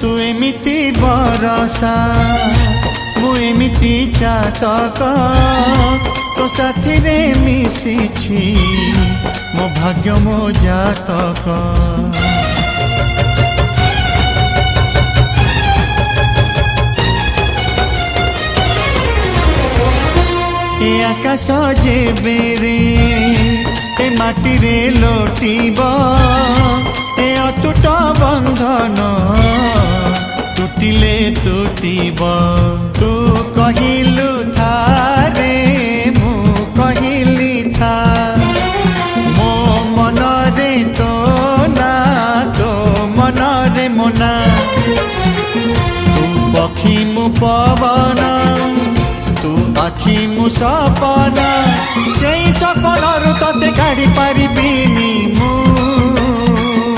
तू एमिति बरसा मु एमिति चातक तो साथी रे मिशिछि मो भाग्य मो जातक। ए आकाश जेबेरे ए माटी रे लोटिब ए अतुट बंधन टूटिले टूटिब। तू कहिलु थारे मु कहिली था मो मन रे तो ना तो मन रे मोना। तू पक्षी मु पवन तू आखि मु सपना से सपन तते काढ़ी पारिबिनी मु।